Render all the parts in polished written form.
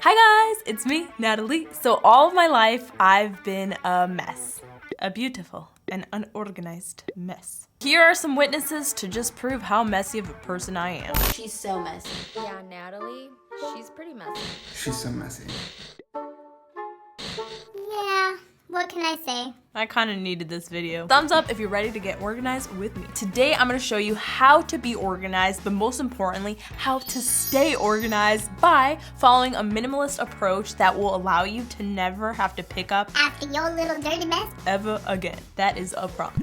Hi guys, it's me, Natalie. So all of my life, I've been a mess. A beautiful and unorganized mess. Here are some witnesses to just prove how messy of a person I am. She's so messy. Yeah, Natalie, she's pretty messy. She's so messy. Yeah, what can I say? I kind of needed this video. Thumbs up if you're ready to get organized with me. Today, I'm gonna show you how to be organized, but most importantly, how to stay organized by following a minimalist approach that will allow you to never have to pick up After your little dirty mess? ever again. That is a promise.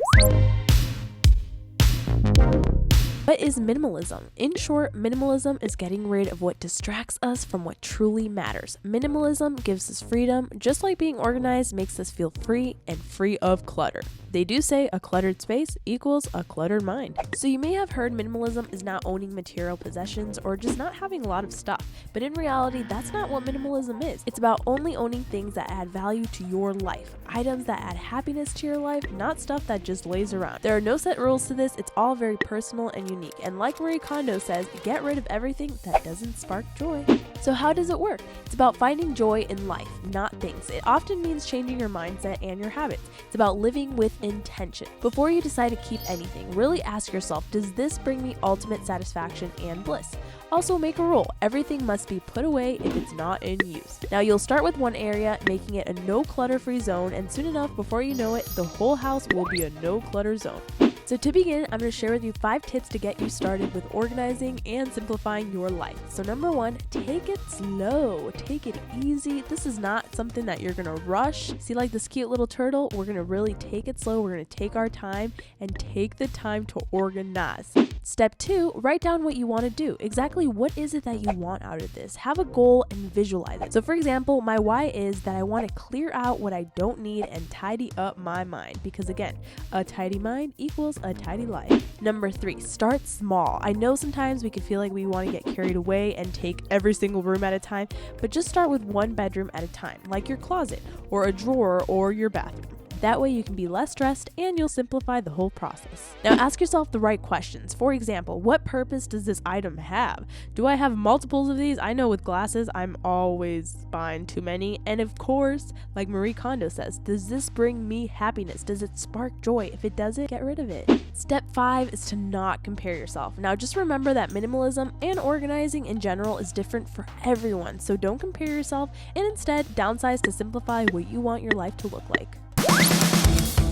What is minimalism? In short, minimalism is getting rid of what distracts us from what truly matters. Minimalism gives us freedom, just like being organized makes us feel free and free of clutter. They do say a cluttered space equals a cluttered mind. So you may have heard minimalism is not owning material possessions or just not having a lot of stuff, but in reality, that's not what minimalism is. It's about only owning things that add value to your life, items that add happiness to your life, not stuff that just lays around. There are no set rules to this, it's all very personal and unique. And like Marie Kondo says, get rid of everything that doesn't spark joy. So how does it work? It's about finding joy in life, not things. It often means changing your mindset and your habits. It's about living with intention. Before you decide to keep anything, really ask yourself, does this bring me ultimate satisfaction and bliss? Also make a rule, everything must be put away if it's not in use. Now you'll start with one area, making it a no clutter free zone, and soon enough, before you know it, the whole house will be a no clutter zone. So to begin, I'm going to share with you 5 tips to get you started with organizing and simplifying your life. So number 1, take it slow, take it easy. This is not something that you're going to rush. See, like this cute little turtle, we're going to really take it slow. We're going to take our time and take the time to organize. Step 2, write down what you want to do. Exactly what is it that you want out of this? Have a goal and visualize it. So for example, my why is that I want to clear out what I don't need and tidy up my mind. Because again, a tidy mind equals a tidy life. Number 3, start small. I know sometimes we can feel like we want to get carried away and take every single room at a time, but just start with one bedroom at a time, like your closet or a drawer or your bathroom. That way you can be less stressed and you'll simplify the whole process. Now ask yourself the right questions. For example, what purpose does this item have? Do I have multiples of these? I know with glasses, I'm always buying too many. And of course, like Marie Kondo says, does this bring me happiness? Does it spark joy? If it doesn't, get rid of it. Step 5 is to not compare yourself. Now just remember that minimalism and organizing in general is different for everyone. So don't compare yourself and instead downsize to simplify what you want your life to look like.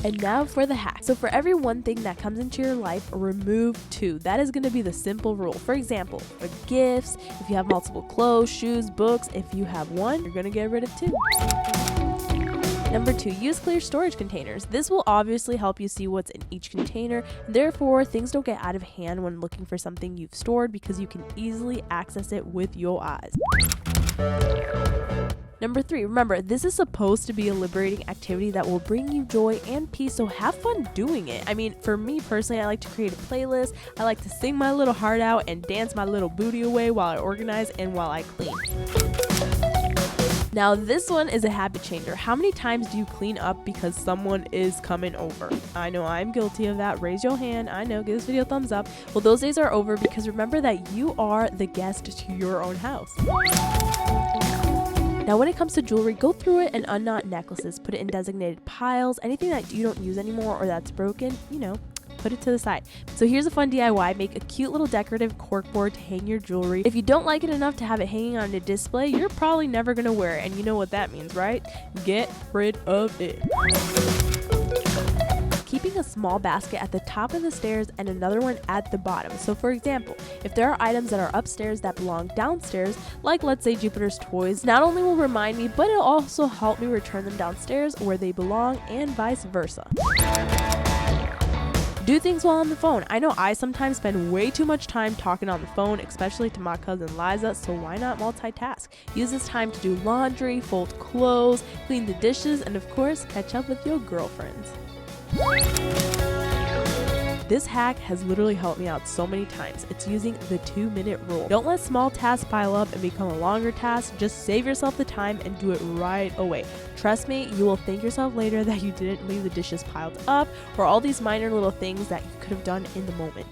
And now for the hack. So for every one thing that comes into your life, remove 2. That is going to be the simple rule. For example, for gifts, if you have multiple clothes, shoes, books, if you have one, you're going to get rid of 2. Number 2, use clear storage containers. This will obviously help you see what's in each container. Therefore, things don't get out of hand when looking for something you've stored because you can easily access it with your eyes. Number 3, remember, this is supposed to be a liberating activity that will bring you joy and peace, so have fun doing it. I mean, for me personally, I like to create a playlist. I like to sing my little heart out and dance my little booty away while I organize and while I clean. Now this one is a habit changer. How many times do you clean up because someone is coming over? I know I'm guilty of that. Raise your hand. I know, give this video a thumbs up. Well, those days are over because remember that you are the guest to your own house. Now when it comes to jewelry, go through it and unknot necklaces. Put it in designated piles. Anything that you don't use anymore or that's broken, put it to the side. So here's a fun DIY. Make a cute little decorative cork board to hang your jewelry. If you don't like it enough to have it hanging on a display, you're probably never going to wear it. And you know what that means, right? Get rid of it. Keeping a small basket at the top of the stairs and another one at the bottom. So for example, if there are items that are upstairs that belong downstairs, like let's say Jupiter's toys, not only will remind me, but it'll also help me return them downstairs where they belong and vice versa. Do things while on the phone. I know I sometimes spend way too much time talking on the phone, especially to my cousin Liza, so why not multitask? Use this time to do laundry, fold clothes, clean the dishes, and of course, catch up with your girlfriends. This hack has literally helped me out so many times. It's using the 2-minute rule. Don't let small tasks pile up and become a longer task. Just save yourself the time and do it right away. Trust me, you will thank yourself later that you didn't leave the dishes piled up or all these minor little things that you could have done in the moment.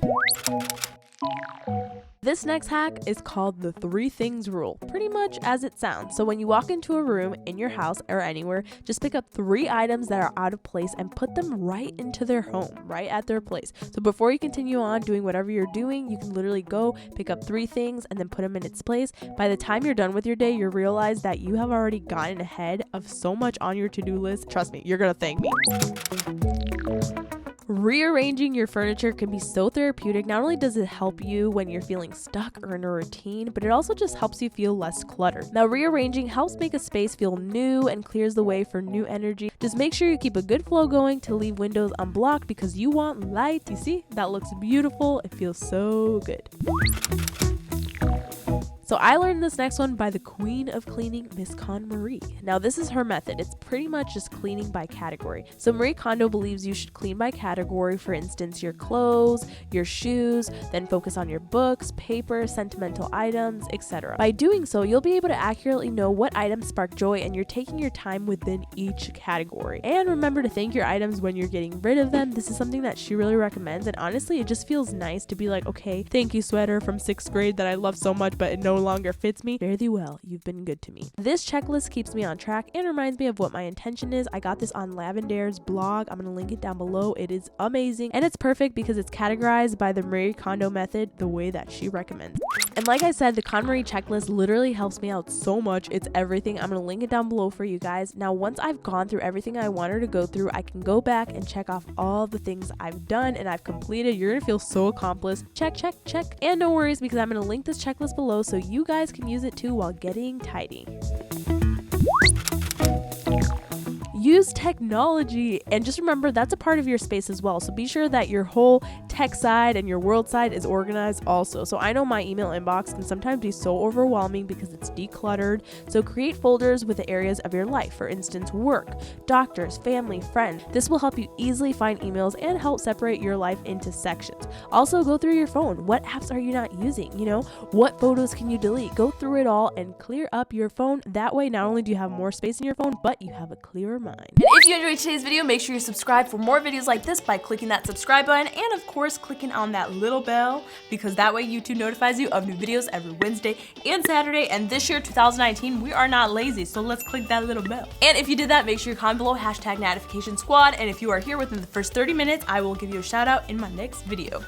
This next hack is called the 3 things rule, pretty much as it sounds. So when you walk into a room in your house or anywhere, just pick up 3 items that are out of place and put them right into their home, right at their place. So before you continue on doing whatever you're doing, you can literally go pick up 3 things and then put them in its place. By the time you're done with your day, you'll realize that you have already gotten ahead of so much on your to-do list. Trust me, you're gonna thank me. Rearranging your furniture can be so therapeutic. Not only does it help you when you're feeling stuck or in a routine, but it also just helps you feel less cluttered. Now, rearranging helps make a space feel new and clears the way for new energy. Just make sure you keep a good flow going to leave windows unblocked because you want light. You see, that looks beautiful. It feels so good. So I learned this next one by the queen of cleaning, Miss KonMari. Now this is her method. It's pretty much just cleaning by category. So Marie Kondo believes you should clean by category, for instance, your clothes, your shoes, then focus on your books, paper, sentimental items, etc. By doing so, you'll be able to accurately know what items spark joy and you're taking your time within each category. And remember to thank your items when you're getting rid of them. This is something that she really recommends, and honestly, it just feels nice to be like, okay, thank you sweater from 6th grade that I love so much, but it no longer fits me. Fare thee well, you've been good to me. This checklist keeps me on track and reminds me of what my intention is. I got this on Lavender's blog. I'm gonna link it down below. It is amazing and it's perfect because it's categorized by the Marie Kondo method the way that she recommends. And like I said, the KonMari checklist literally helps me out so much. It's everything. I'm gonna link it down below for you guys. Now, once I've gone through everything I wanted to go through, I can go back and check off all the things I've done and I've completed. You're gonna feel so accomplished. Check, check, check. And no worries because I'm gonna link this checklist below so you guys can use it too while getting tidy. Use technology, and just remember that's a part of your space as well. So be sure that your whole tech side and your world side is organized also. So I know my email inbox can sometimes be so overwhelming because it's decluttered. So create folders with the areas of your life, for instance, work, doctors, family, friends. This will help you easily find emails and help separate your life into sections. Also, go through your phone. What apps are you not using? You know, what photos can you delete? Go through it all and clear up your phone. That way, not only do you have more space in your phone, but you have a clearer mind. And if you enjoyed today's video, make sure you subscribe for more videos like this by clicking that subscribe button and of course clicking on that little bell, because that way YouTube notifies you of new videos every Wednesday and Saturday. And this year, 2019, we are not lazy, so let's click that little bell. And if you did that, make sure you comment below #notification squad. And if you are here within the first 30 minutes, I will give you a shout out in my next video.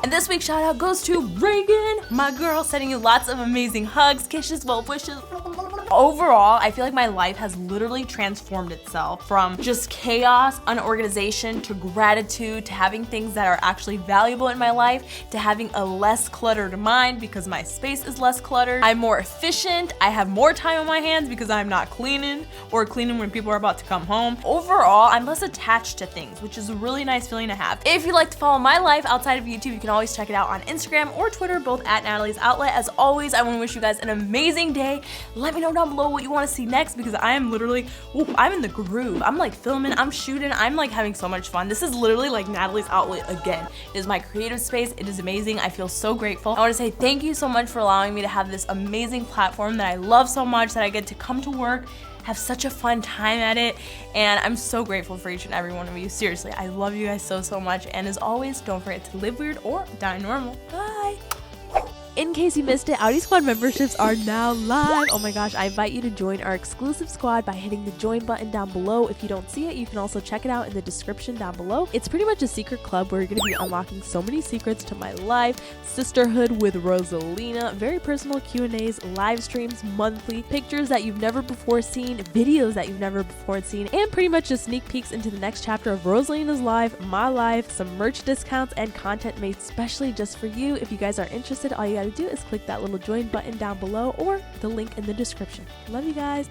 And this week's shout out goes to Reagan, my girl, sending you lots of amazing hugs, kisses, well wishes. Overall, I feel like my life has literally transformed itself from just chaos, unorganization, to gratitude, to having things that are actually valuable in my life, to having a less cluttered mind because my space is less cluttered. I'm more efficient. I have more time on my hands because I'm not cleaning or cleaning when people are about to come home. Overall, I'm less attached to things, which is a really nice feeling to have. If you'd like to follow my life outside of YouTube, you can always check it out on Instagram or Twitter, both @Natalie's Outlet. As always, I want to wish you guys an amazing day. Let me know down below what you want to see next because I am literally, I'm in the groove. I'm like filming, I'm shooting, I'm like having so much fun. This is literally like Natalie's Outlet again. It is my creative space. It is amazing. I feel so grateful. I want to say thank you so much for allowing me to have this amazing platform that I love so much, that I get to come to work, have such a fun time at it, and I'm so grateful for each and every one of you. Seriously, I love you guys so, so much, and as always, don't forget to live weird or die normal. Bye! In case you missed it, Audi Squad memberships are now live. Oh my gosh, I invite you to join our exclusive squad by hitting the join button down below. If you don't see it, you can also check it out in the description down below. It's pretty much a secret club where you're going to be unlocking so many secrets to my life, sisterhood with Rosalina, very personal Q&As, live streams monthly, pictures that you've never before seen, videos that you've never before seen, and pretty much just sneak peeks into the next chapter of Rosalina's life, my life, some merch discounts, and content made specially just for you. If you guys are interested, all you gotta do is click that little join button down below or the link in the description. Love you guys.